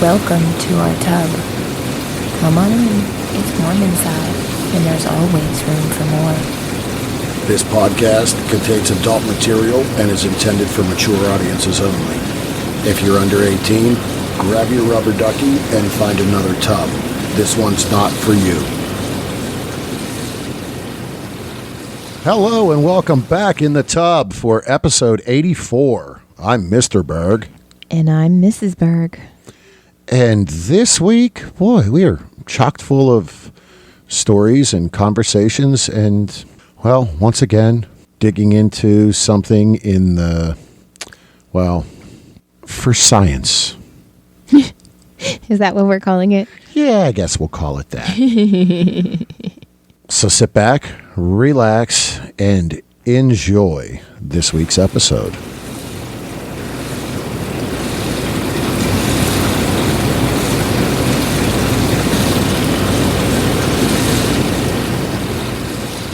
Welcome to our tub. Come on in. It's warm inside, and there's always room for more. This podcast contains adult material and is intended for mature audiences only. If you're under 18, grab your rubber ducky and find another tub. This one's not for you. Hello and welcome back in the tub for episode 84. I'm Mr. Berg. And I'm Mrs. Berg. And this week, boy, we are chock full of stories and conversations and, well, once again, digging into something in the, well, for science. Is that what we're calling it? Yeah, I guess we'll call it that. So sit back, relax, and enjoy this week's episode.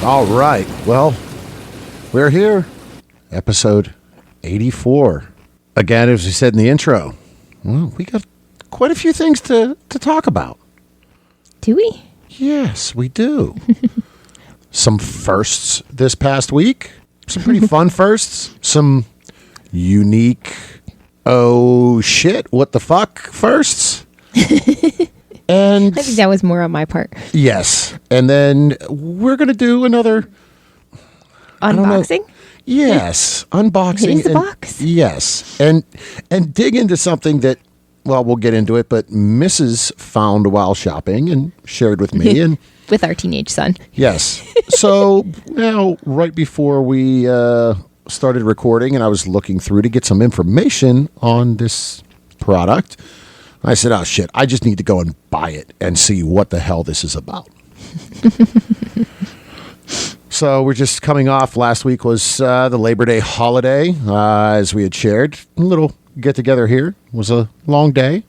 All right, well, we're here. Episode 84. Again, as we said in the intro, well, we got quite a few things to talk about. Do we? Yes, we do. Some firsts this past week. Some pretty fun firsts. Some unique, oh shit, what the fuck firsts. And I think that was more on my part. yes. And then we're going to do another Unboxing? Yes, unboxing. It is a and- box. Yes, and dig into something that, well, we'll get into it, but Mrs. found while shopping and shared with me. And With our teenage son. yes, so now right before we started recording, and I was looking through to get some information on this product, I said, "Oh shit, I just need to go and buy it and see what the hell this is about." So we're just coming off. Last week was the Labor Day holiday, as we had shared. A little get-together here. It was a long day.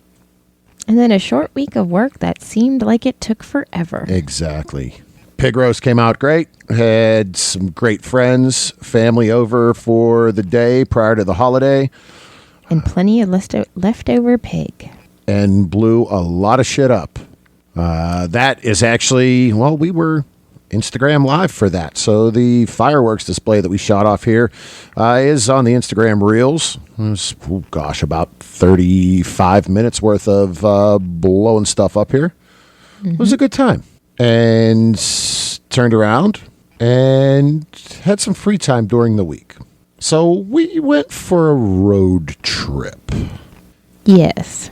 And then a short week of work that seemed like it took forever. Exactly. Pig roast came out great. Had some great friends, family over for the day prior to the holiday, And plenty of leftover pig. and blew a lot of shit up. That is actually, well, we were Instagram Live for that. So the fireworks display that we shot off here is on the Instagram Reels. It was, oh gosh, about 35 minutes worth of blowing stuff up here. It was a good time. And turned around and had some free time during the week. So we went for a road trip. Yes.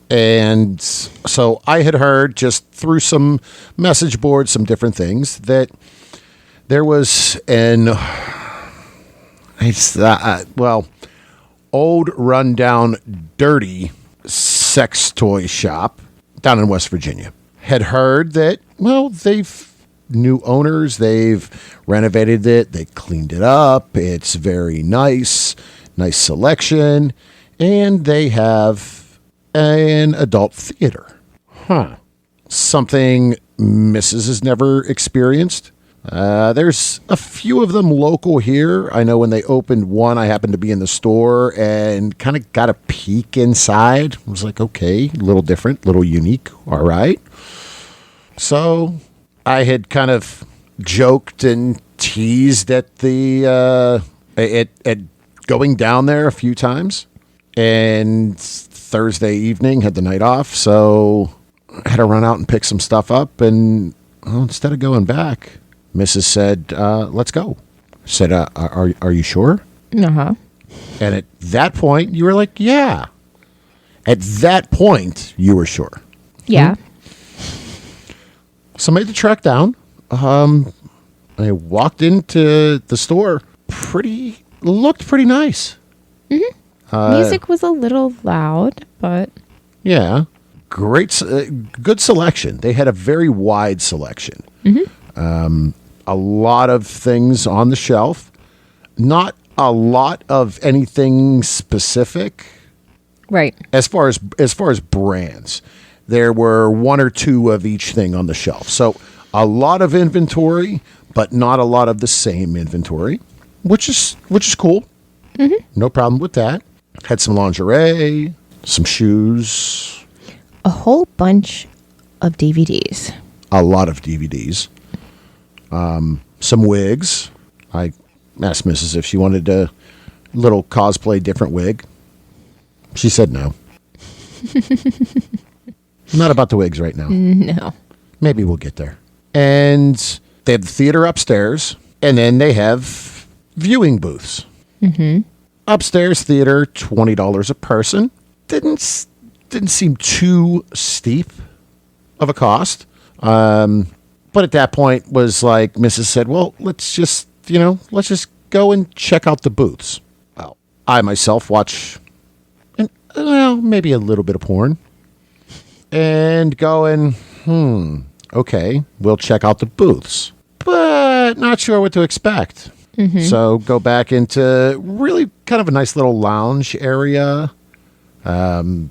And so I had heard just through some message boards, some different things, that there was old, rundown, dirty sex toy shop down in West Virginia. Had heard that, well, they've new owners, they've renovated it, they cleaned it up, it's very nice selection, and they have an adult theater. Something Mrs. has never experienced. There's a few of them local here. I know when they opened one, I happened to be in the store and kind of got a peek inside. I was like, okay, a little different, a little unique. All right. So I had kind of joked and teased at the at going down there a few times. And Thursday evening, had the night off, so I had to run out and pick some stuff up. And instead of going back, Mrs. said, let's go. I said, are you sure? Uh-huh. And at that point, you were like, yeah. At that point, you were sure. Yeah. So I made the trek down. I walked into the store. Looked pretty nice. Mm-hmm. Music was a little loud, but... Yeah. Great, good selection. They had a very wide selection. Mm-hmm. A lot of things on the shelf. Not a lot of anything specific. Right. As far as brands, there were one or two of each thing on the shelf. So a lot of inventory, but not a lot of the same inventory, which is cool. Mm-hmm. No problem with that. Had some lingerie, some shoes. a whole bunch of DVDs. A lot of DVDs. Some wigs. I asked Mrs. if she wanted a little cosplay different wig. She said no. Not about the wigs right now. No. Maybe we'll get there. And they have the theater upstairs, and then they have viewing booths. Upstairs theater, $20 a person. Didn't seem too steep of a cost. But at that point was like, Mrs. said, well, let's just go and check out the booths. Well, I myself watch, maybe a little bit of porn. And going, okay, we'll check out the booths. But not sure what to expect. So go back into really kind of a nice little lounge area. Then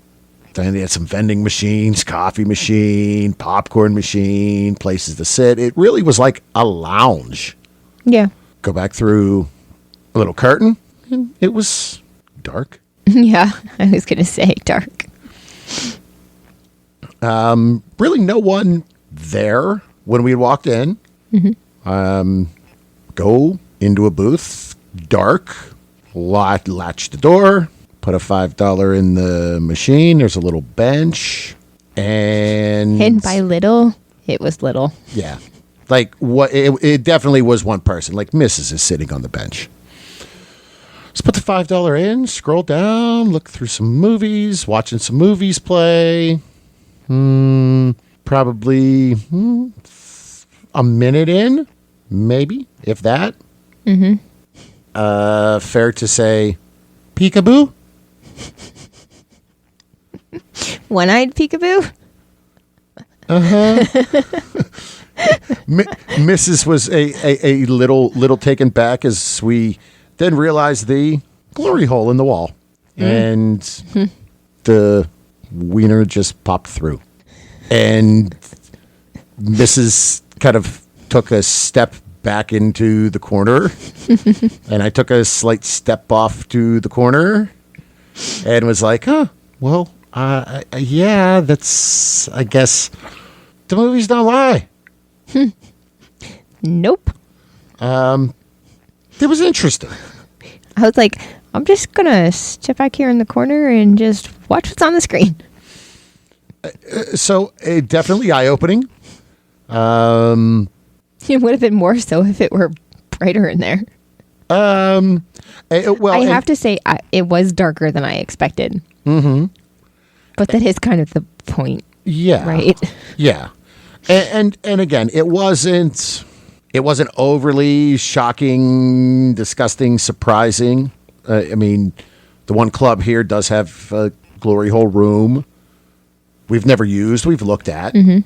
they had some vending machines, coffee machine, popcorn machine, places to sit. It really was like a lounge. Yeah. Go back through a little curtain, and it was dark. Yeah, I was going to say dark. Really no one there when we walked in. Go into a booth, dark, latch the door, put a $5 in the machine. There's a little bench. And by little, it was little. yeah, like what it definitely was one person. Like Mrs. is sitting on the bench. Let's put the $5 in, scroll down, look through some movies, watching some movies play. Probably a minute in, maybe, if that. Fair to say, peekaboo? One-eyed peekaboo? Mrs. was a little taken back as we then realized the glory hole in the wall. And the wiener just popped through. And Mrs. kind of took a step back into the corner. And I took a slight step off to the corner and was like, well, yeah, that's, I guess, the movies don't lie. Nope. It was interesting. I was like, I'm just going to step back here in the corner and just watch what's on the screen. So definitely eye-opening. It would have been more so if it were brighter in there. Well, I have to say, it was darker than I expected. But that is kind of the point. Yeah. Right? Yeah. And again, it wasn't overly shocking, disgusting, surprising. I mean, the one club here does have a glory hole room. We've never used. We've looked at. There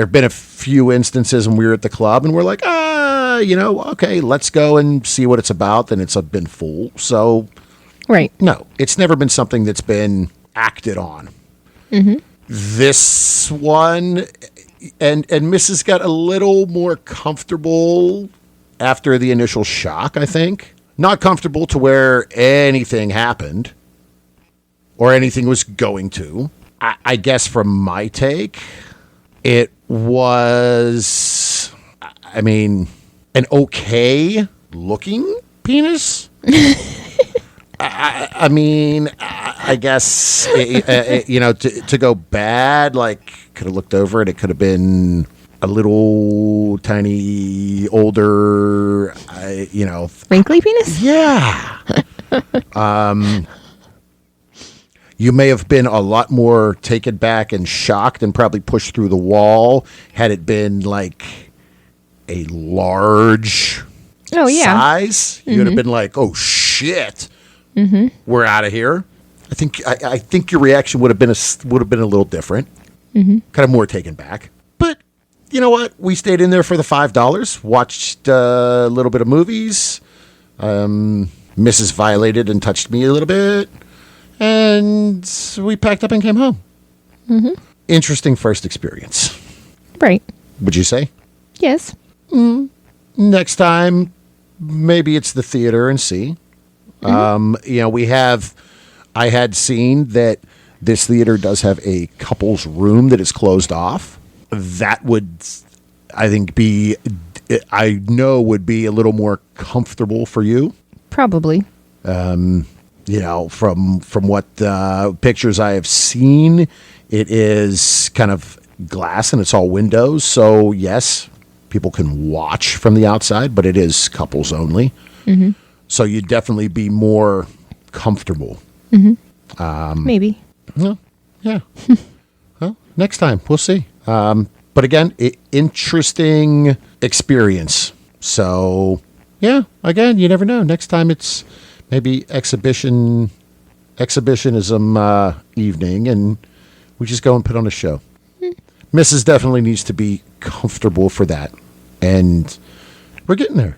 have been a few instances when we were at the club and we're like, okay, let's go and see what it's about. Then it's been full. So, right. No, it's never been something that's been acted on. This one, and Mrs. got a little more comfortable after the initial shock, I think. Not comfortable to where anything happened or anything was going to. I guess from my take, it was, an okay looking penis. I guess, to go bad, like, could have looked over it. It could have been a little tiny, older, Wrinkly penis? Yeah. You may have been a lot more taken back and shocked and probably pushed through the wall had it been like a large size. You'd have been like, oh, shit. We're out of here. I think your reaction would have been a little different, kind of more taken back. But you know what? We stayed in there for the $5, watched a little bit of movies. Mrs. violated and touched me a little bit, and we packed up and came home. Interesting first experience, Right. would you say? Yes. Next time, maybe it's the theater and see. I had seen that This theater does have a couple's room that is closed off. That would, I think, would be a little more comfortable for you. Probably. From what pictures I have seen, it is kind of glass and it's all windows. So yes, people can watch from the outside, but it is couples only. Mm-hmm. So you'd definitely be more comfortable. Mm-hmm. Maybe. Well, yeah. Well, next time we'll see. But again, interesting experience. So yeah, again, you never know. Next time it's maybe exhibitionism evening, and we just go and put on a show. Mrs. definitely needs to be comfortable for that, and we're getting there.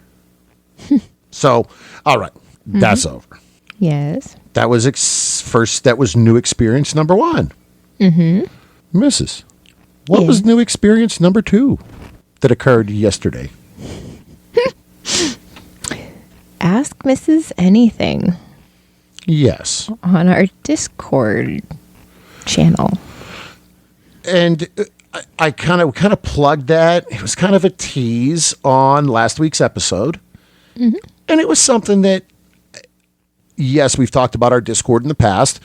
So, all right, that's over. Yes. That was that was new experience number 1. Mm-hmm. Mrs., what was new experience number 2 that occurred yesterday? Ask Mrs. Anything. Yes. On our Discord channel. And I kind of plugged that. It was kind of a tease on last week's episode. Mm-hmm. And it was something that, yes, we've talked about our Discord in the past,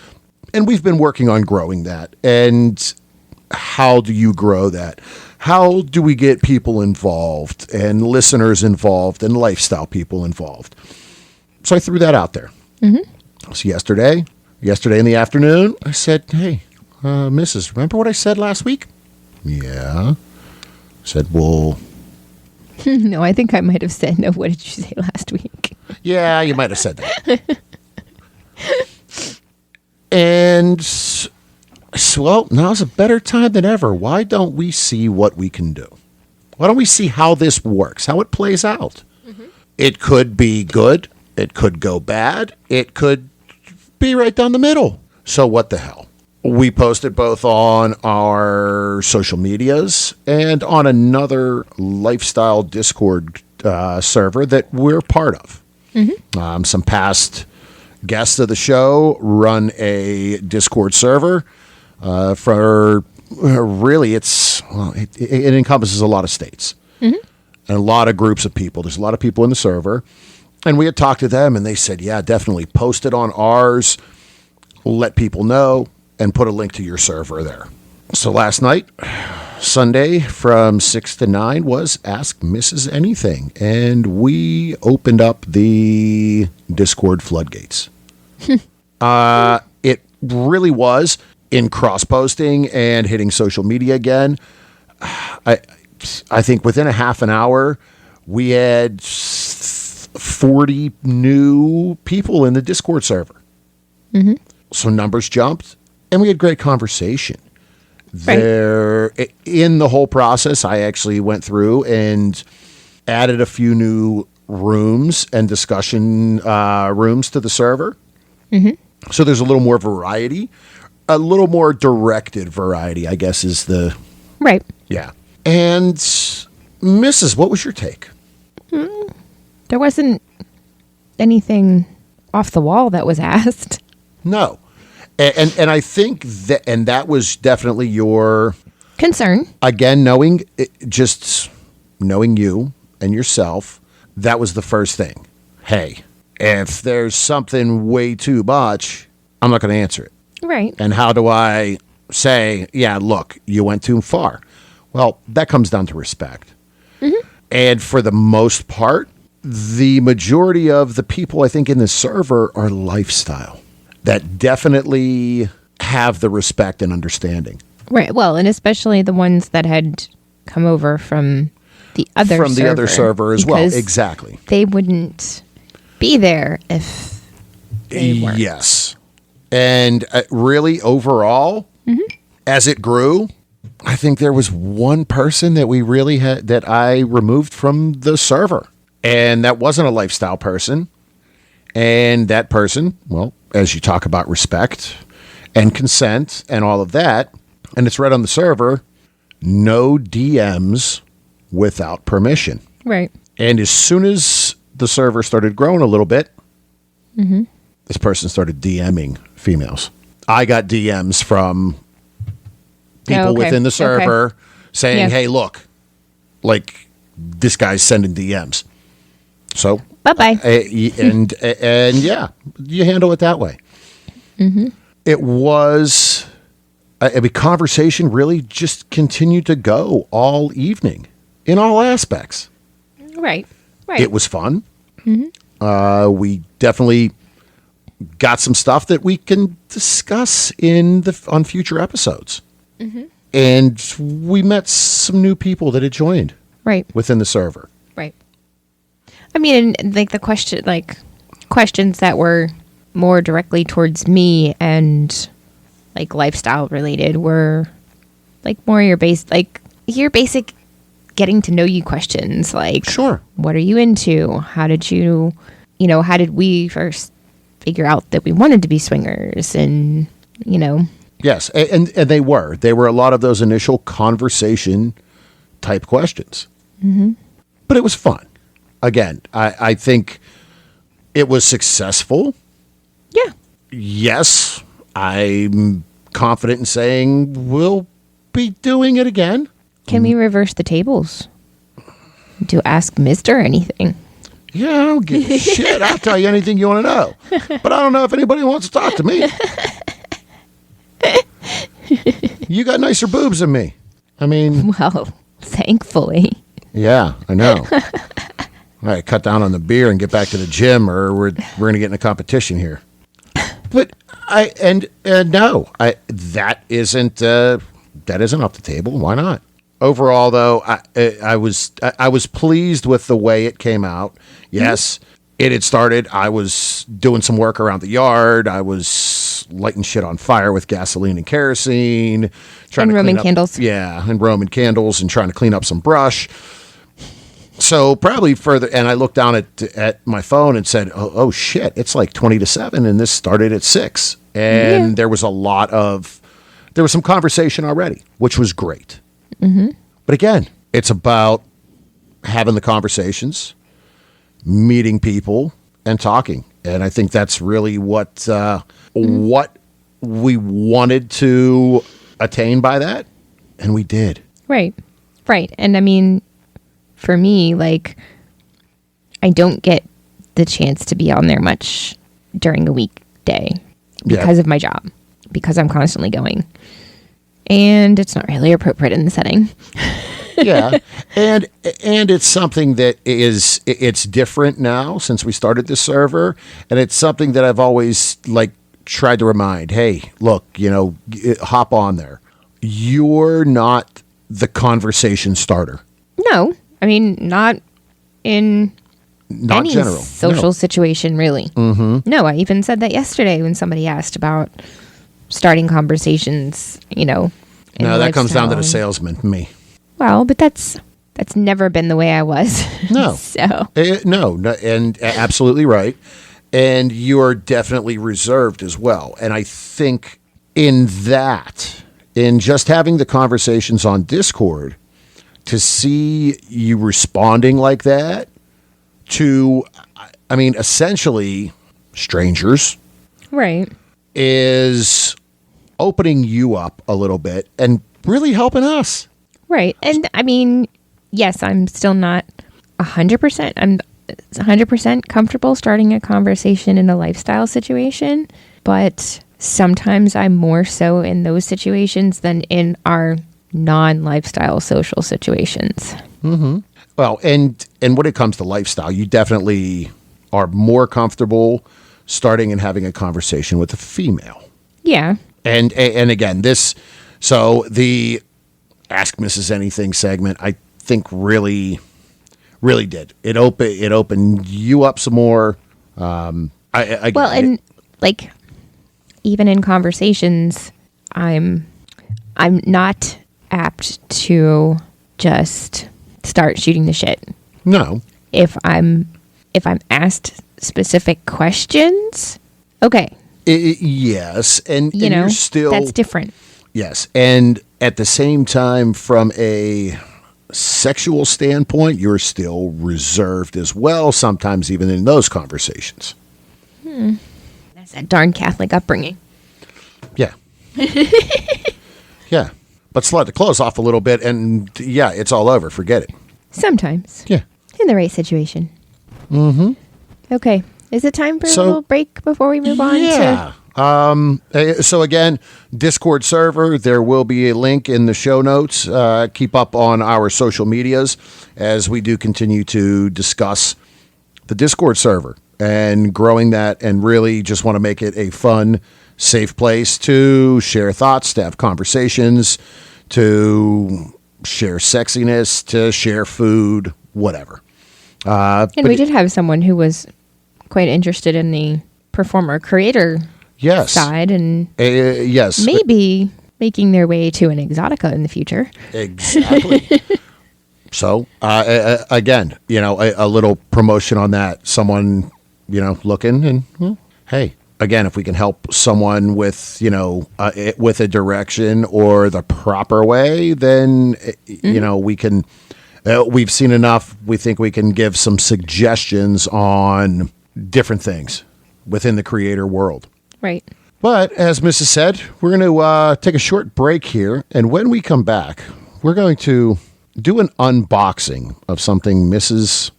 and we've been working on growing that. And how do you grow that? How do we get people involved and listeners involved and lifestyle people involved? So I threw that out there. Mm-hmm. So yesterday in the afternoon, I said, hey, Mrs., remember what I said last week? Yeah. I said, well... No, I think I might have said, no, what did you say last week? Yeah, you might have said that. And, well, now's a better time than ever. Why don't we see what we can do? Why don't we see how this works, how it plays out? Mm-hmm. It could be good. It could go bad. It could be right down the middle. So what the hell? We posted both on our social medias and on another lifestyle Discord server that we're part of. Mm-hmm. Some past guests of the show run a Discord server for really it encompasses a lot of states and a lot of groups of people. There's a lot of people in the server. And we had talked to them and they said, yeah, definitely post it on ours, let people know, and put a link to your server there. So last night, Sunday from 6 to 9 was Ask Mrs. Anything. And we opened up the Discord floodgates. It really was in cross-posting and hitting social media again. I think within a half an hour, we had 40 new people in the Discord server. Mm-hmm. So numbers jumped. And we had great conversation. Right. There, in the whole process, I actually went through and added a few new rooms and discussion rooms to the server. Mm-hmm. So there's a little more variety, a little more directed variety, I guess is the... Right. Yeah. And Mrs., what was your take? There wasn't anything off the wall that was asked. No. And I think that was definitely your concern. Again, just knowing you and yourself, that was the first thing. Hey, if there's something way too much, I'm not going to answer it. Right. And how do I say, yeah, look, you went too far? Well, that comes down to respect. Mm-hmm. And for the most part, the majority of the people I think in the server are lifestyle that definitely have the respect and understanding. Right. Well, and especially the ones that had come over from the other server as well. Exactly. They wouldn't be there if they weren't. Yes. And really overall, as it grew, I think there was one person that we really had that I removed from the server. And that wasn't a lifestyle person. And that person, well, as you talk about respect and consent and all of that, and it's right on the server, no DMs without permission. Right. And as soon as the server started growing a little bit, this person started DMing females. I got DMs from people okay. within the server saying, Yeah. hey, look, like this guy's sending DMs. So Bye-bye. and yeah, you handle it that way. Mm-hmm. It was a conversation really just continued to go all evening in all aspects. Right. It was fun. We definitely got some stuff that we can discuss on future episodes. And we met some new people that had joined Right. within the server. Right. I mean, and, like questions that were more directly towards me and like lifestyle related were like more your basic getting to know you questions. Like, Sure. what are you into? How did how did we first figure out that we wanted to be swingers? And, Yes, and they were a lot of those initial conversation type questions. But it was fun. Again, I think it was successful. yeah. Yes, I'm confident in saying we'll be doing it again. Can we reverse the tables? Do ask Mr. anything? Yeah, I don't give a shit. I'll tell you anything you want to know. But I don't know if anybody wants to talk to me. You got nicer boobs than me. I mean, Well, thankfully. yeah, I know. All right, cut down on the beer and get back to the gym, or we're going to get in a competition here. But that isn't off the table. Why not? Overall, though, I was pleased with the way it came out. Yes, it had started. I was doing some work around the yard. I was lighting shit on fire with gasoline and kerosene, And Roman candles. Yeah, and Roman candles, and trying to clean up some brush. So probably further, and I looked down at my phone and said, "Oh shit, it's like 20 to 7, and this started at 6." And there was some conversation already, which was great. But again, it's about having the conversations, meeting people, and talking. And I think that's really what we wanted to attain by that, and we did. Right. Right. And I mean, for me, like, I don't get the chance to be on there much during a weekday because of my job, because I'm constantly going. And it's not really appropriate in the setting. Yeah. And it's something that it's different now since we started this server. And it's something that I've always tried to remind, hey, look, hop on there. You're not the conversation starter. No, I mean, not in Not any general. social situation, really. Mm-hmm. No, I even said that yesterday when somebody asked about starting conversations, in No, that comes down to the lifestyle. salesman, me. Well, but that's never been the way I was. No. So, No, and absolutely right. And you are definitely reserved as well. And I think in just having the conversations on Discord, to see you responding like that to, I mean, essentially strangers, right. is opening you up a little bit and really helping us. Right. And I mean, yes, I'm still not 100%. I'm 100% comfortable starting a conversation in a lifestyle situation, but sometimes I'm more so in those situations than in our non-lifestyle social situations. Well, and when it comes to lifestyle, you definitely are more comfortable starting and having a conversation with a female. Yeah. And again, the Ask Mrs. Anything segment, I think really did. It opened you up some more. Even in conversations, I'm not apt to just start shooting the shit. No. If I'm asked specific questions, okay, Yes, and you're still, that's different. yes, and at the same time, from a sexual standpoint, you're still reserved as well. Sometimes even in those conversations. That's that darn Catholic upbringing. Yeah, Yeah. But slide the clothes off a little bit and yeah, it's all over. Forget it. Sometimes. Yeah. In the right situation. Mm-hmm. Okay. Is it time for a little break before we move on to... So again, Discord server, there will be a link in the show notes. Keep up on our social medias as we do continue to discuss the Discord server and growing that, and really just want to make it a fun, safe place to share thoughts, to have conversations, to share sexiness, to share food, whatever. And we did have someone who was quite interested in the performer creator side, and yes, maybe making their way to an Exotica in the future. Exactly. So again, a little promotion on that. Someone, looking, and hey, again, if we can help someone with with a direction or the proper way, then we can. We've seen enough. We think we can give some suggestions on different things within the creator world. Right. But as Mrs. said, we're going to take a short break here. And when we come back, we're going to do an unboxing of something Mrs.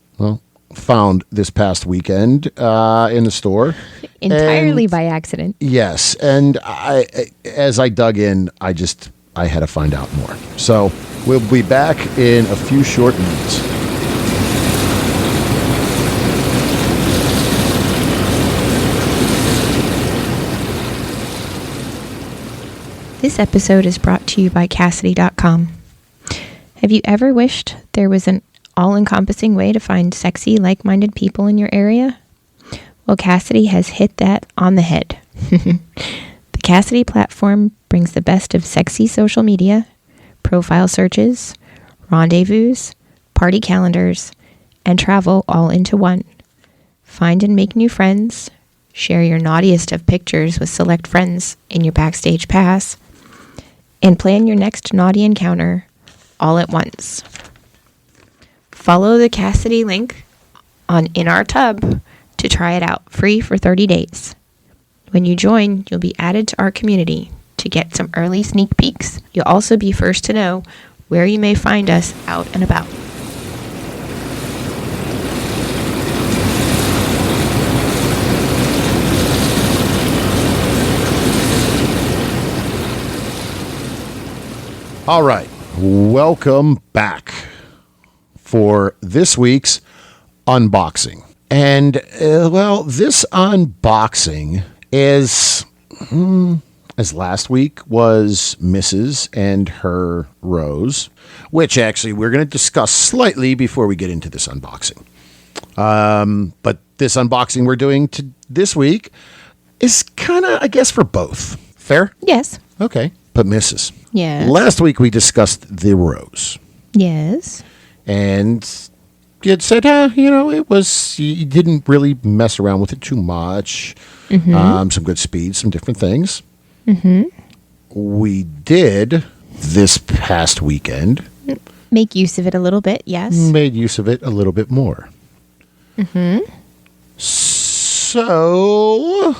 found this past weekend in the store. Entirely by accident. Yes. And as I dug in, I had to find out more. So we'll be back in a few short minutes. This episode is brought to you by Kasidie.com. Have you ever wished there was an all-encompassing way to find sexy, like-minded people in your area? Well, Kasidie has hit that on the head. The Kasidie platform brings the best of sexy social media, profile searches, rendezvous, party calendars, and travel all into one. Find and make new friends, share your naughtiest of pictures with select friends in your Backstage Pass, and plan your next naughty encounter all at once. Follow the Kasidie link in our tub to try it out free for 30 days. When you join, you'll be added to our community to get some early sneak peeks. You'll also be first to know where you may find us out and about. All right. Welcome back for this week's unboxing. And, this unboxing is, as last week was Mrs. and her Rose, which actually we're going to discuss slightly before we get into this unboxing. But this unboxing we're doing this week is kind of, I guess, for both. Fair? Yes. Okay. But Mrs. Yes. Last week we discussed the Rose. Yes. And you had said, it was, you didn't really mess around with it too much. Mm-hmm. Some good speed, some different things. Mm-hmm. We did this past weekend. Make use of it a little bit, yes. Made use of it a little bit more. Mm-hmm. So,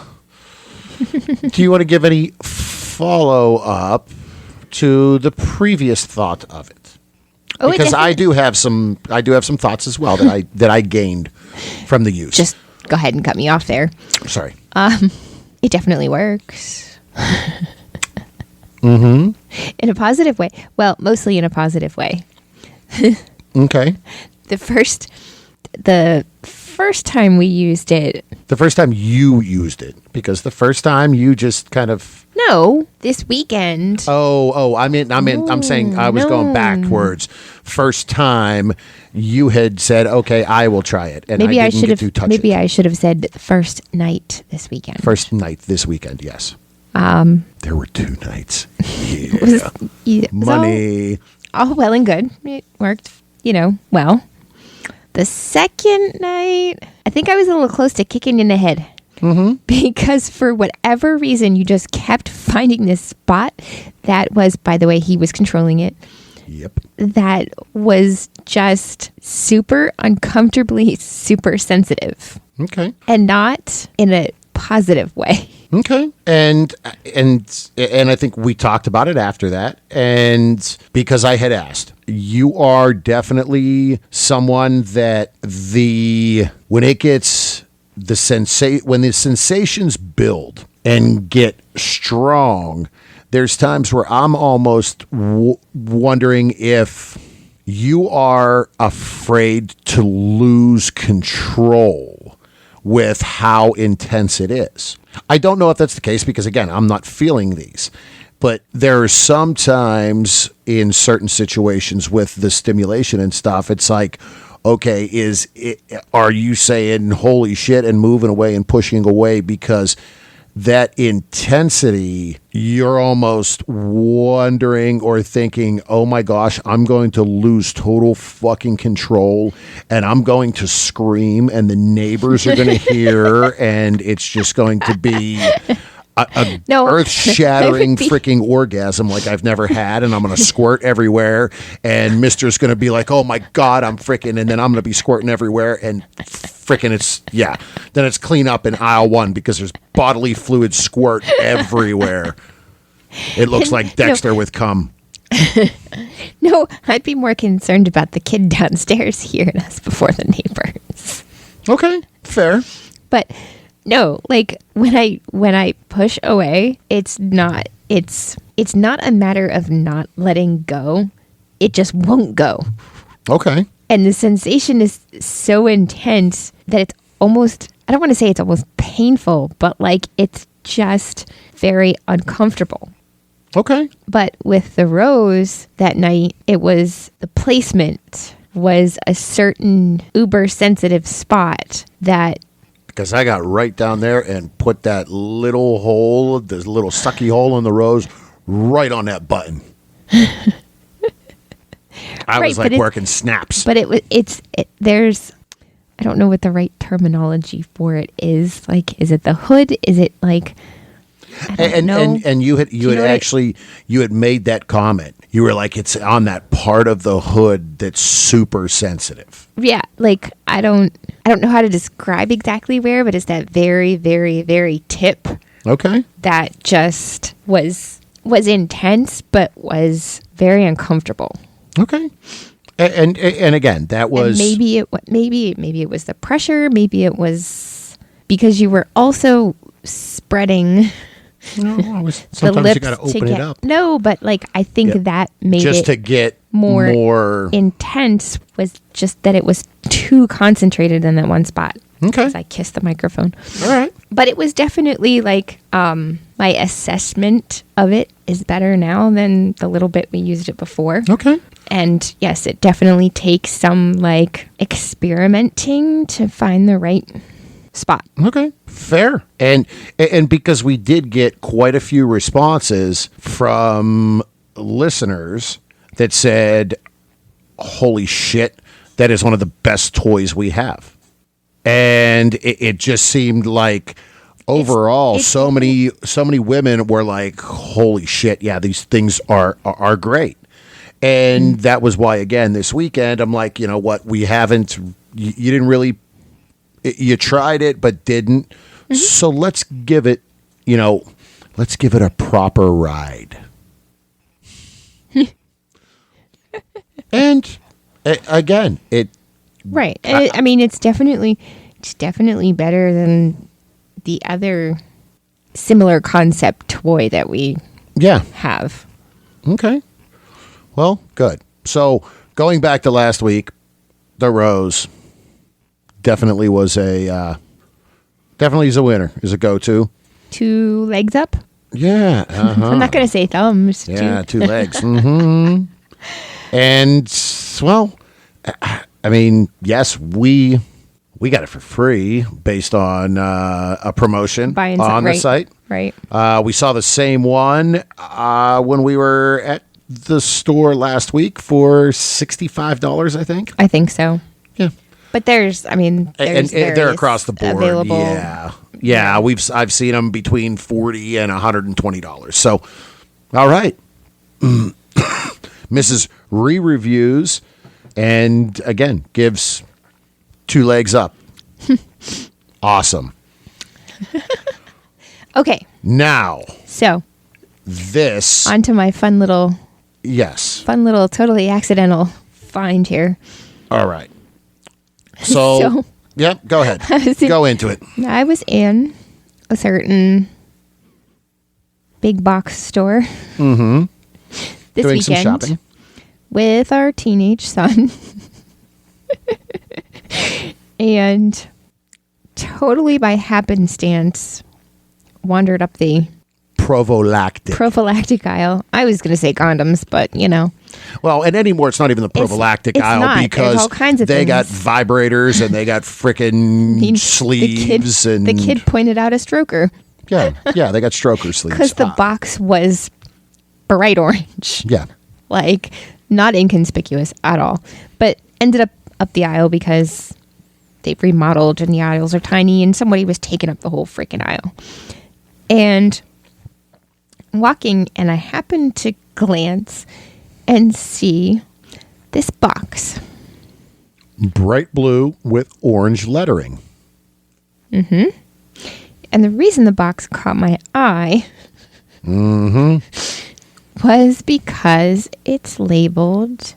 do you want to give any follow-up to the previous thought of it? Oh, because I do have some thoughts as well that I gained from the use. Just go ahead and cut me off there. Sorry. It definitely works. Mm-hmm. In a positive way. Well, mostly in a positive way. Okay. The first time we used it. The first time you used it, because the first time you just kind of. No, this weekend. I'm saying I was going backwards. First time you had said, "Okay, I will try it," and maybe I didn't get to touch it. Maybe I should have said first night this weekend. First night this weekend, yes. There were 2 nights. Yeah. Money. All well and good. It worked, well. The second night, I think I was a little close to kicking in the head. Mm-hmm. Because for whatever reason, you just kept finding this spot that was, by the way, he was controlling it. Yep. That was just super uncomfortably super sensitive. Okay. And not in a positive way. Okay. And I think we talked about it after that. And because I had asked, you are definitely someone that when the sensations build and get strong, there's times where I'm almost wondering if you are afraid to lose control with how intense it is. I don't know if that's the case because, again, I'm not feeling these. But there are some times in certain situations with the stimulation and stuff, it's like, okay, are you saying holy shit and moving away and pushing away because that intensity, you're almost wondering or thinking, oh my gosh, I'm going to lose total fucking control and I'm going to scream and the neighbors are going to hear and it's just going to be a earth-shattering freaking orgasm like I've never had, and I'm going to squirt everywhere, and Mister's going to be like, oh my God, I'm freaking, and then I'm going to be squirting everywhere, and freaking then it's clean up in aisle 1 because there's bodily fluid squirt everywhere. It looks like Dexter with cum. No, I'd be more concerned about the kid downstairs hearing us before the neighbors. Okay, fair. But no, like when I push away, it's not a matter of not letting go. It just won't go. Okay. And the sensation is so intense that it's almost, I don't want to say it's almost painful, but like it's just very uncomfortable. Okay. But with the rose that night, it was the placement was a certain uber sensitive spot that, because I got right down there and put that little hole, this little sucky hole in the rose, right on that button. I was like working snaps. But there's, I don't know what the right terminology for it is. Like, is it the hood? Is it like, I don't know. And you had made that comment. You were like, it's on that part of the hood that's super sensitive. Yeah, like I don't know how to describe exactly where, but it's that very, very, very tip. Okay. That just was intense, but was very uncomfortable. Okay. And again, that was, and maybe it was the pressure. Maybe it was because you were also spreading. No, sometimes you got to open it up. No, but like I think that made just it to get more intense was just that it was too concentrated in that one spot. Okay. As I kissed the microphone. All right. But it was definitely like my assessment of it is better now than the little bit we used it before. Okay. And yes, it definitely takes some like experimenting to find the right spot. Okay, fair. And because we did get quite a few responses from listeners that said, holy shit, that is one of the best toys we have. And it just seemed like overall so many women were like, holy shit, yeah, these things are great. And that was why, again, this weekend, I'm like, you know what, you didn't really, you tried it, but didn't. Mm-hmm. So let's give it a proper ride. And again, right. I mean, it's definitely better than the other similar concept toy that we have. Okay. Well, good. So going back to last week, the rose definitely is a winner. Is a go-to. 2 legs up. Yeah. Uh-huh. I'm not going to say thumbs. Yeah, 2 legs. Mm-hmm. And well, I mean, yes, we got it for free based on a promotion on the site. Right. We saw the same one when we were at the store last week for $65, I think. I think so. Yeah. But there's they're across the board. Available. Yeah. I've seen them between $40 and $120. So, all right. Mrs. Reviews, and again gives 2 legs up. Awesome. Okay. Now, So, this. on to my fun little Yes. totally accidental find here. All right. So, So- yep, go ahead. was in- Go into it. I was in a certain big box store this Doing weekend some shopping. with our teenage son. And totally by happenstance wandered up the prophylactic aisle. I was going to say condoms, but Well, and anymore, it's not even the prophylactic it's aisle not. There's because all kinds of they got things. vibrators and they got frickin' sleeves the kid pointed out a stroker yeah, they got stroker sleeves. because the box was bright orange. Yeah. Like not inconspicuous at all, but ended up the aisle because they've remodeled and the aisles are tiny and somebody was taking up the whole freaking aisle. And walking, and I happened to glance and see this box. Bright blue with orange lettering. And the reason the box caught my eye was because it's labeled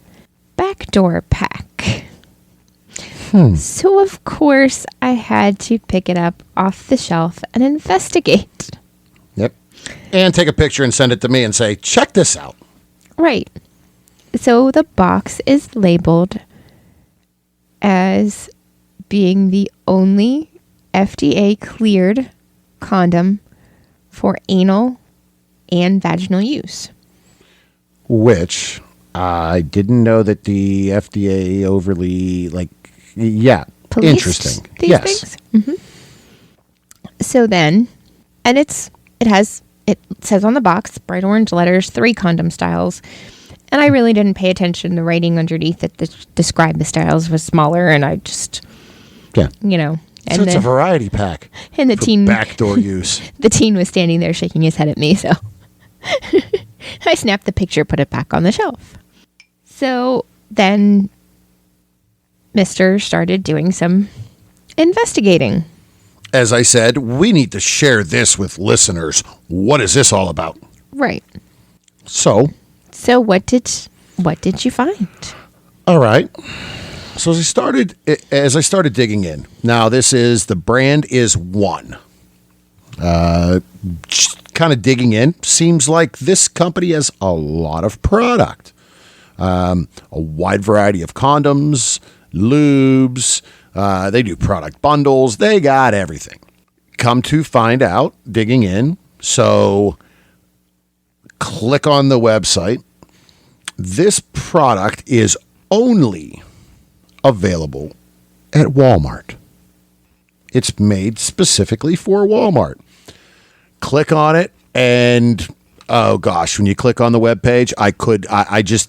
backdoor pack. So, of course, I had to pick it up off the shelf and investigate. Yep. And take a picture and send it to me and say, check this out. Right. So, the box is labeled as being the only FDA cleared condom for anal and vaginal use. Which I didn't know that the FDA overly, Policed interesting. these Yes. things. So then, and it says on the box, bright orange letters, 3 condom styles. And I really didn't pay attention. The writing underneath that described the styles was smaller, and I just, Yeah. and So it's a variety pack. and the for teen backdoor use. the teen was standing there shaking his head at me, so I snapped the picture, put it back on the shelf. So then Mr. started doing some investigating. As I said, we need to share this with listeners. What is this all about? Right. So, what did you find? all right. So as I started digging in. Now the brand is One. Kind of digging in. Seems like this company has a lot of product. A wide variety of condoms, lubes. They do product bundles. They got everything. Come to find out, digging in. So click on the website. This product is only available at Walmart. It's made specifically for Walmart. Click on it, and oh gosh, when you click on the webpage,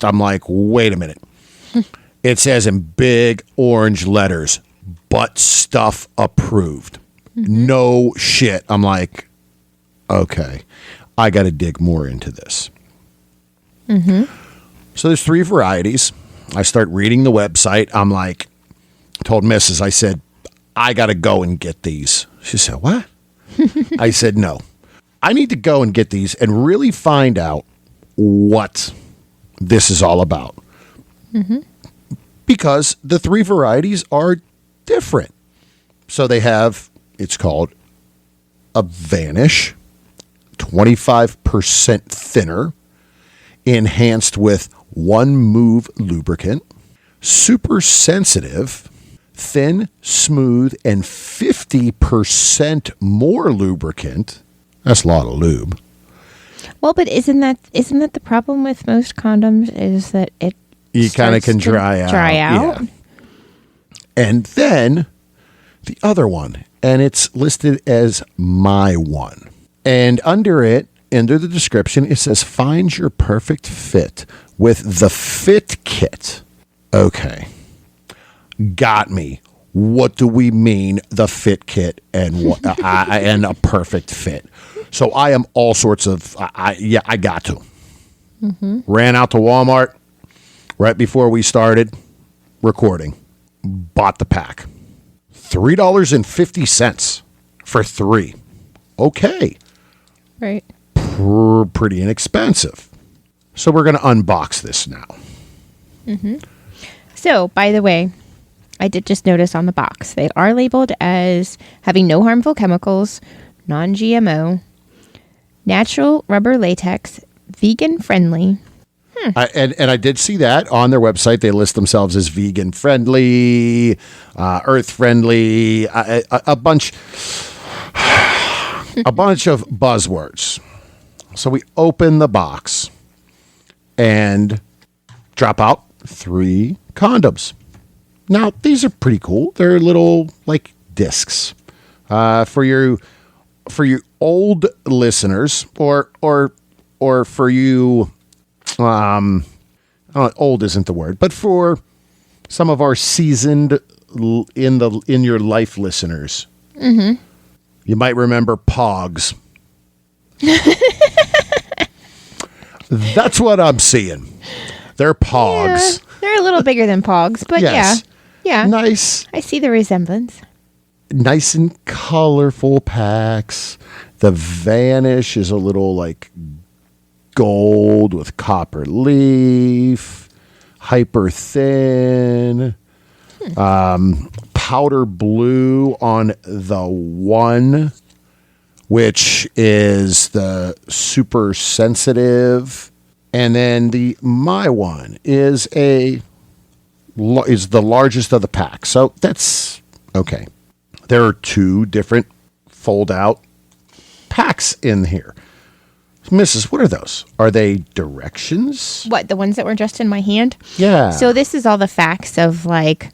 I'm like, wait a minute. It says in big orange letters, butt stuff approved. No shit. I'm like, okay, I got to dig more into this. So there's 3 varieties. I start reading the website. I'm like, told Mrs. I said, I got to go and get these. She said, what? I said, no. I need to go and get these and really find out what this is all about. Because the 3 varieties are different. So they have, it's called a Vanish, 25% thinner, enhanced with 1 move lubricant, super sensitive, thin, smooth, and 50% more lubricant. That's a lot of lube. Well, but isn't that the problem with most condoms is that it You kind of starts can to dry out. Dry out. Yeah. And then the other one, and it's listed as My One. And under the description, it says, find your perfect fit with the Fit Kit. Okay. Got me. What do we mean, the Fit Kit and what, and a perfect fit? So I am all sorts of, I got to. Ran out to Walmart right before we started recording. Bought the pack. $3.50 for 3. Okay. Right. Pretty inexpensive. So we're going to unbox this now. So, by the way, I did just notice on the box, they are labeled as having no harmful chemicals, non-GMO, natural rubber latex, vegan friendly. And I did see that on their website. They list themselves as vegan friendly, earth friendly, a bunch of buzzwords. So we open the box and drop out 3 condoms. Now, these are pretty cool. They're little like discs. For your old listeners or for you old isn't the word, but for some of our seasoned in your life listeners. You might remember Pogs. That's what I'm seeing. They're Pogs. Yeah, they're a little bigger than Pogs, but Yes. yeah. Nice. I see the resemblance. Nice and colorful packs. The Vanish is a little like gold with copper leaf. Hyper thin. Powder blue on the One, which is the super sensitive. And then the My One is the largest of the pack. So that's okay. There are 2 different fold-out packs in here. Mrs., what are those? Are they directions? What, the ones that were just in my hand? Yeah. So this is all the facts of like,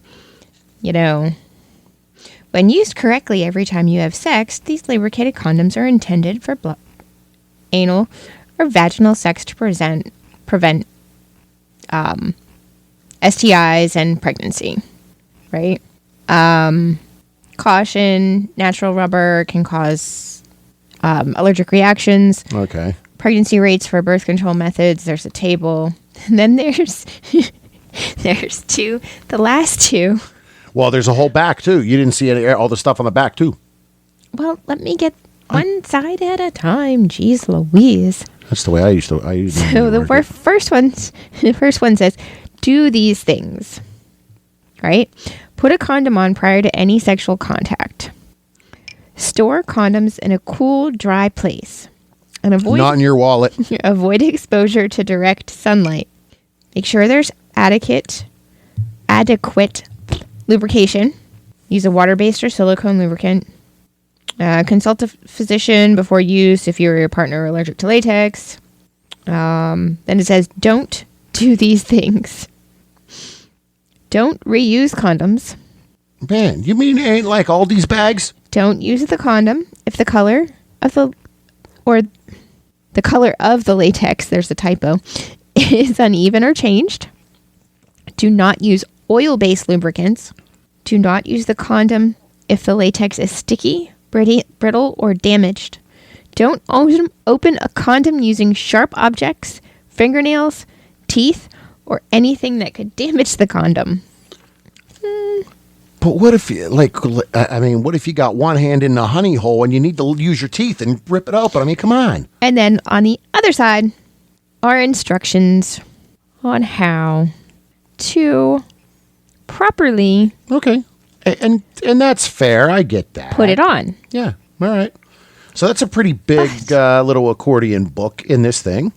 when used correctly every time you have sex, these lubricated condoms are intended for anal or vaginal sex to prevent STIs and pregnancy, right? Caution, natural rubber can cause allergic reactions. Okay. Pregnancy rates for birth control methods, there's a table. And then there's the last 2. Well, there's a whole back, too. You didn't see all the stuff on the back, too. Well, let me get one side at a time. Jeez Louise. That's the way I used to. So the first one says, do these things, right? Put a condom on prior to any sexual contact. Store condoms in a cool, dry place. And Not in your wallet. avoid exposure to direct sunlight. Make sure there's adequate lubrication. Use a water-based or silicone lubricant. Consult a physician before use if you or your partner are allergic to latex. Then it says, don't do these things. Don't reuse condoms. Man, you mean it ain't like all these bags? Don't use the condom if the color of the latex, there's a typo, is uneven or changed. Do not use oil-based lubricants. Do not use the condom if the latex is sticky, brittle, or damaged. Don't open a condom using sharp objects, fingernails, teeth, or anything that could damage the condom. But what if you what if you got one hand in the honey hole and you need to use your teeth and rip it open? I mean, come on. And then on the other side are instructions on how to properly Okay. And that's fair. I get that. put it on. Yeah. All right. So that's a pretty big little accordion book in this thing.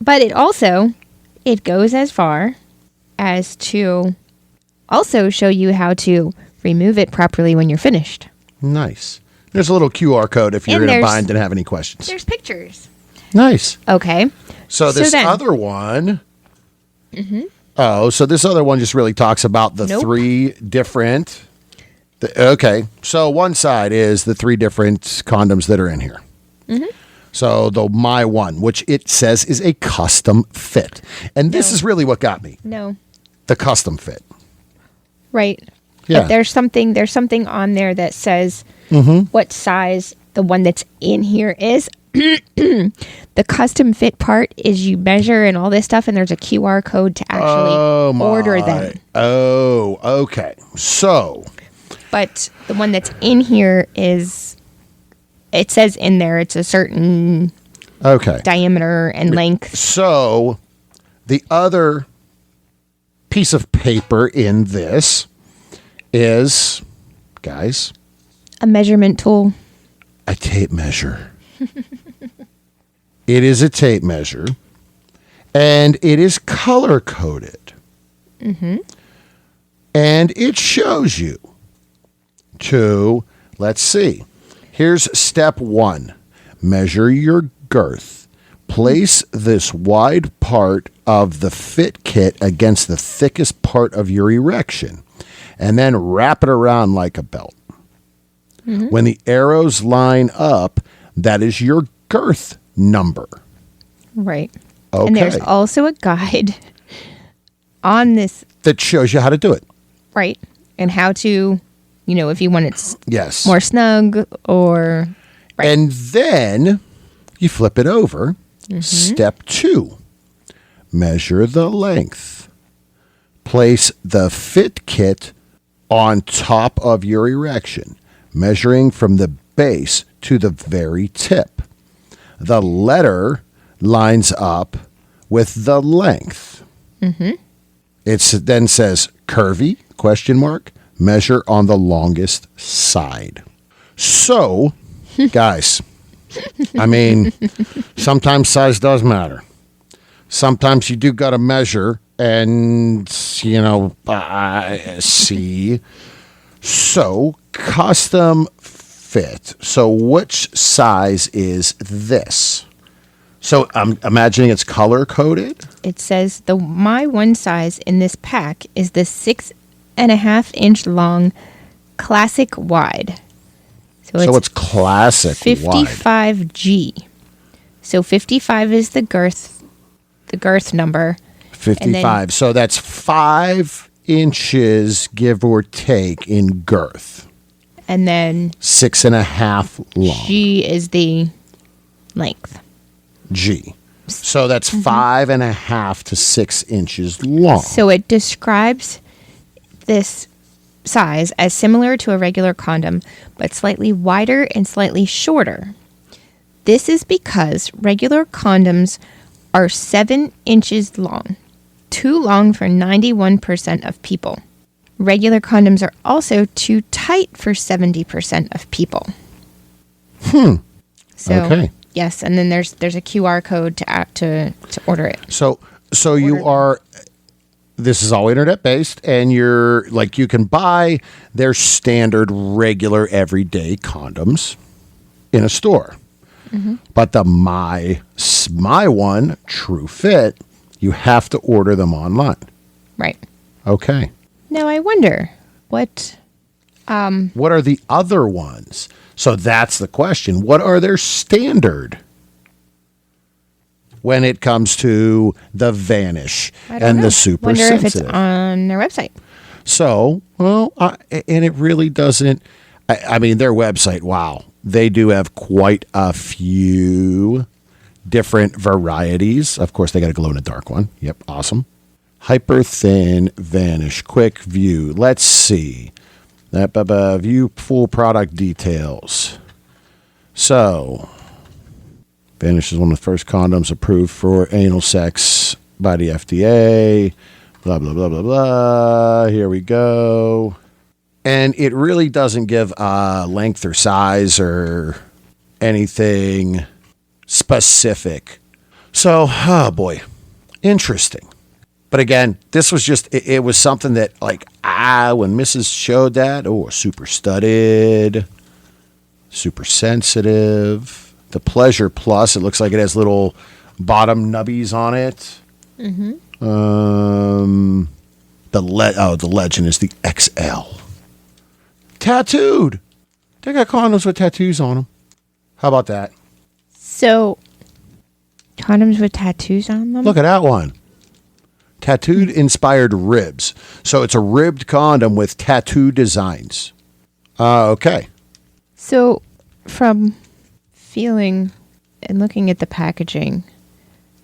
But it goes as far as to also show you how to remove it properly when you're finished. Nice. There's a little QR code if you're And in a there's- bind and have any questions. There's pictures. Nice. Okay. So this then- other one. Oh, so this other one just really talks about the Nope. 3 different. Okay. So one side is the 3 different condoms that are in here. So the My One, which it says is a custom fit. And this No. is really what got me. No. The custom fit. Right. Yeah. But there's something on there that says what size the one that's in here is. The custom fit part is you measure and all this stuff, and there's a QR code to actually order them. Oh, okay. So But the one that's in here is it says in there it's a certain Okay. diameter and length. So the other piece of paper in this is, guys, A measurement tool. a tape measure. It is a tape measure, and it is color coded. And it shows you to, let's see, here's step 1. Measure your girth. Place this wide part of the fit kit against the thickest part of your erection, and then wrap it around like a belt. When the arrows line up, that is your girth number. Right. Okay. And there's also a guide on this, That shows you how to do it. right? And how to, if you want it Yes. more snug or... Right. And then you flip it over. Step 2, measure the length. Place the fit kit on top of your erection, measuring from the base to the very tip. The letter lines up with the length. It then says curvy, ? Measure on the longest side. So, guys, I mean, sometimes size does matter. Sometimes you do got to measure and, see. So, custom fit. So, which size is this? So, I'm imagining it's color coded. It says my one size in this pack is the 6.5 inch long classic wide. So it's classic wide. 55G. So 55 is the girth number. 55. So that's 5 inches, give or take, in girth. And then 6.5 long. G is the length. G. So that's 5.5 to 6 inches long. So it describes this size as similar to a regular condom, but slightly wider and slightly shorter. This is because regular condoms are 7 inches long, too long for 91% of people. Regular condoms are also too tight for 70% of people. So, Okay. yes, and then there's a QR code to order it. So you are. This is all internet based, and you can buy their standard, regular, everyday condoms in a store. But the my one True Fit, you have to order them online. Right. Okay. Now I wonder what What are the other ones? So that's the question. What are their standard when it comes to the Vanish I don't and know. the Super Wonder if it's Sensitive? on their website. So, and it really doesn't. I mean, their website, wow, they do have quite a few different varieties. Of course, they got a glow in the dark one. Yep, awesome. Hyper thin Vanish, quick view. Let's see. View full product details. So, Vanish is one of the first condoms approved for anal sex by the FDA. Blah, blah, blah, blah, blah. Here we go. And it really doesn't give length or size or anything specific. So, oh boy, interesting. But again, this was just, it was something that when Mrs. showed that, super studded, super sensitive. The Pleasure Plus, it looks like it has little bottom nubbies on it. The legend is the XL. Tattooed. They got condoms with tattoos on them. How about that? So, condoms with tattoos on them? Look at that one. Tattooed inspired ribs. So it's a ribbed condom with tattoo designs. Okay. So, from feeling and looking at the packaging,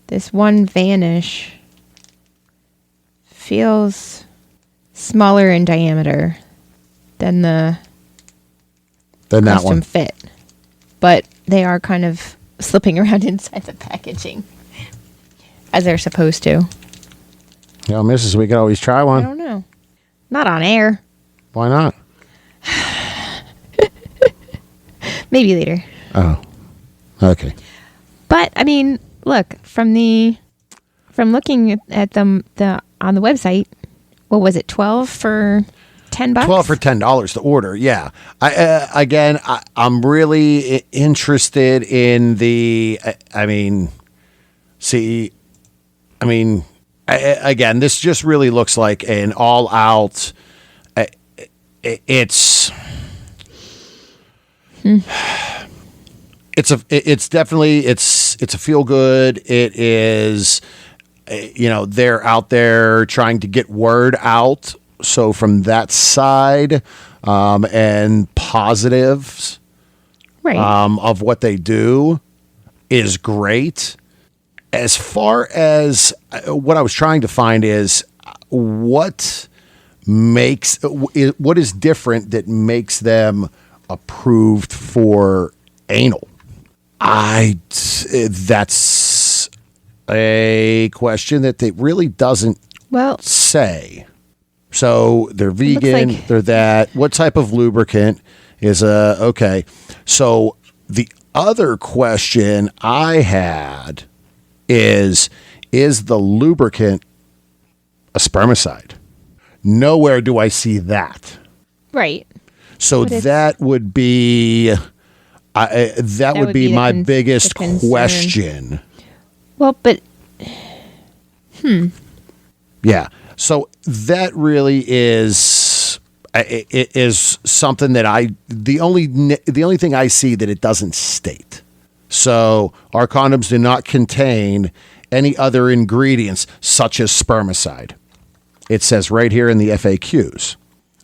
this one Vanish feels smaller in diameter than the Then that custom one. fit. but they are kind of slipping around inside the packaging as they're supposed to. Yeah, Mrs., we could always try I one. don't know. Not on air. Why not? Maybe later. Oh, okay. But I mean, look, from looking at them on the website, what was it? 12 for $10? 12 for $10 to order. Yeah. I'm really interested in the, again, this just really looks like an all out, it's definitely a feel good. It is, they're out there trying to get word out. So from that side, and positives, Right. of what they do is great. As far as what I was trying to find is what is different that makes them approved for anal. That's a question that they really doesn't say. So they're vegan, like- they're that. What type of lubricant is okay. So the other question I had is the lubricant a spermicide? Nowhere do I see that. Right. So But it's- that would be that would be the my the biggest concern. question. Well, but Yeah. So that really is something that the only thing I see that it doesn't state. So our condoms do not contain any other ingredients such as spermicide. It says right here in the FAQs.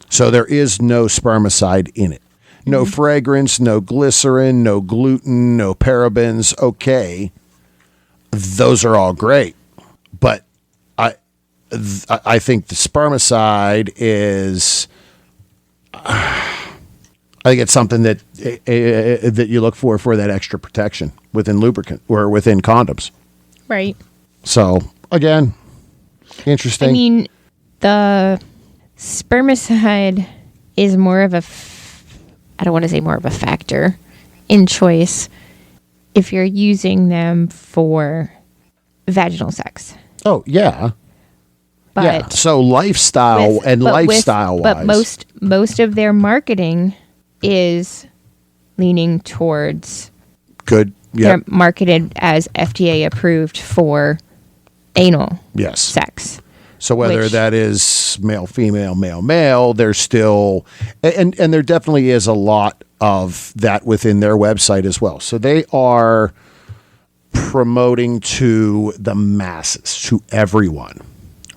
So there is no spermicide in it. No fragrance, no glycerin, no gluten, no parabens. Okay. Those are all great. But I think the spermicide is, I think it's something that that you look for that extra protection within lubricant or within condoms. right. So again, interesting. I mean, the spermicide is more of I don't want to say more of a factor in choice if you're using them for vaginal sex. oh yeah, But yeah. So lifestyle wise, but most of their marketing is leaning towards good. Yeah. they're marketed as FDA approved for anal Yes. sex. So whether Which- that is male, female, male, male, there's still, and there definitely is a lot of that within their website as well. So they are promoting to the masses, to everyone,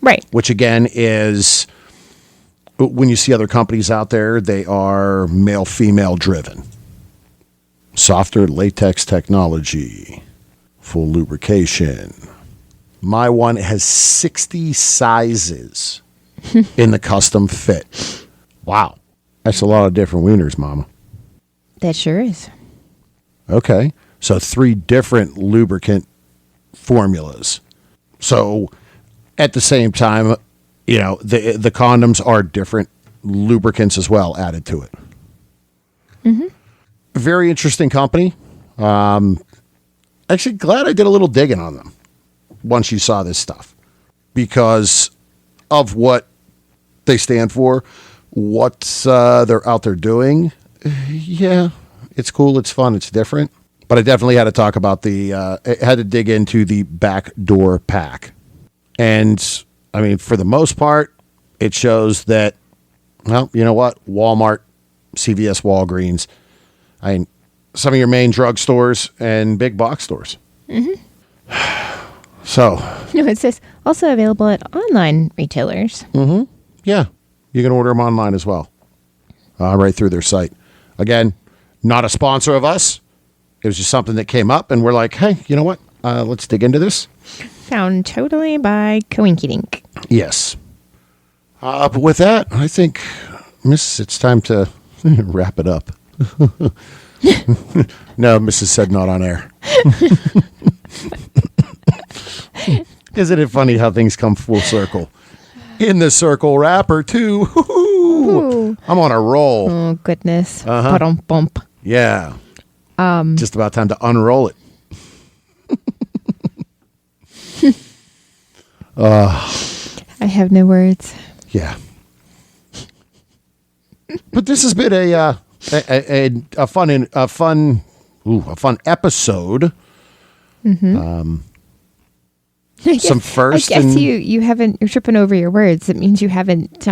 Right. which again is when you see other companies out there, they are male, female driven. Softer latex technology, full lubrication. My one has 60 sizes in the custom fit. Wow. That's a lot of different wieners, Mama. That sure is. Okay. So 3 different lubricant formulas. So at the same time, the condoms are different lubricants as well added to it. Mm-hmm. Very interesting company. Actually, glad I did a little digging on them once you saw this stuff because of what they stand for, what they're out there doing. Yeah, it's cool. It's fun. It's different. But I definitely had to talk about had to dig into the backdoor pack. And I mean, for the most part, it shows that, well, you know what? Walmart, CVS, Walgreens, some of your main drugstores and big box stores. Mm-hmm. So, No, it says also available at online retailers. yeah, you can order them online as well, right through their site. Again, not a sponsor of us. It was just something that came up, and we're like, hey, you know what? Let's dig into this. Found totally by Coinky Dink. Yes. But with that, I think, Miss, it's time to wrap it up. No, Mrs. said not on air. Isn't it funny how things come full circle? In the circle wrapper, too. Ooh. I'm on a roll. Oh, goodness. Uh-huh. Bump. Yeah. Just about time to unroll it. I have no words. Yeah. But this has been a fun episode. Mm-hmm. Some first. I guess you haven't. You're tripping over your words. It means you haven't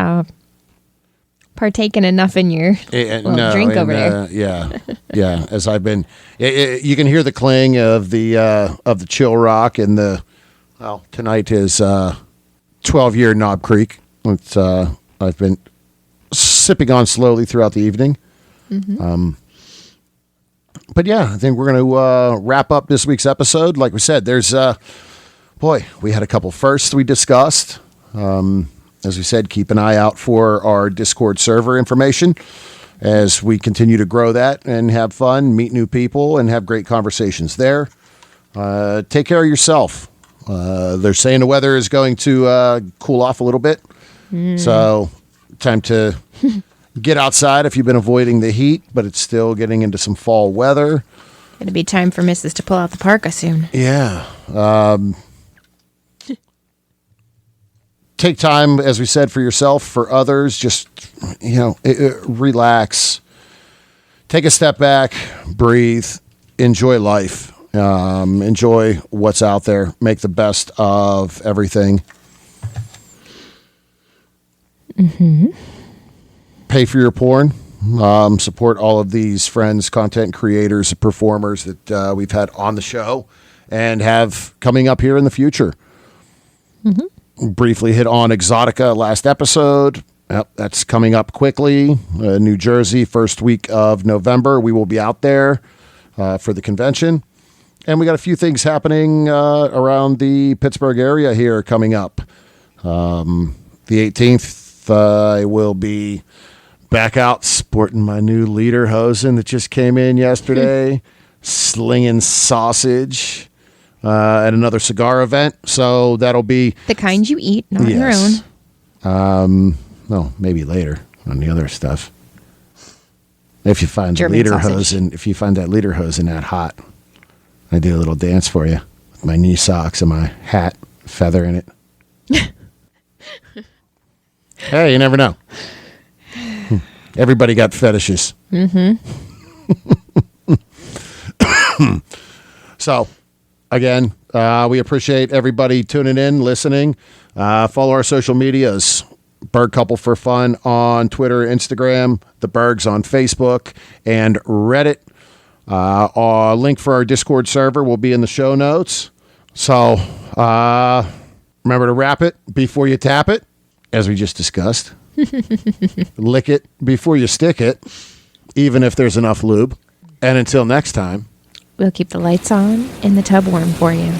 partaken enough in your drink over there. Yeah. As I've been, you can hear the clang of the Chill Rock and tonight is 12-year Knob Creek. It's I've been sipping on slowly throughout the evening. Mm-hmm. But yeah, I think we're going to wrap up this week's episode. Like we said, there's we had a couple firsts we discussed. As we said, keep an eye out for our Discord server information as we continue to grow that and have fun, meet new people, and have great conversations there. Take care of yourself. They're saying the weather is going to cool off a little bit. So time to get outside if you've been avoiding the heat, but it's still getting into some fall weather. It'll be time for Mrs. to pull out the parka soon. Yeah. Take time, as we said, for yourself, for others. Just, relax. Take a step back, breathe, enjoy life. Enjoy what's out there. Make the best of everything. Mm-hmm. Pay for your porn. Support all of these friends, content creators, performers that we've had on the show and have coming up here in the future. Mm-hmm. Briefly hit on Exotica last episode. Yep, that's coming up quickly. New Jersey, first week of November. We will be out there for the convention. And we got a few things happening around the Pittsburgh area here coming up. The 18th, I will be back out sporting my new Lederhosen that just came in yesterday, slinging sausage at another cigar event. So that'll be the kind you eat, not your own. No, maybe later on the other stuff. If you find German the Lederhosen, sausage. if you find that Lederhosen that hot, I do a little dance for you with my knee socks and my hat, feather in it. Hey, you never know. Everybody got fetishes. Mm-hmm. So, again, we appreciate everybody tuning in, listening. Follow our social medias. Berg Couple for Fun on Twitter, Instagram, The Bergs on Facebook, and Reddit. Our link for our Discord server will be in the show notes. So, remember to wrap it before you tap it, as we just discussed. Lick it before you stick it, even if there's enough lube. And until next time, We'll keep the lights on and the tub warm for you.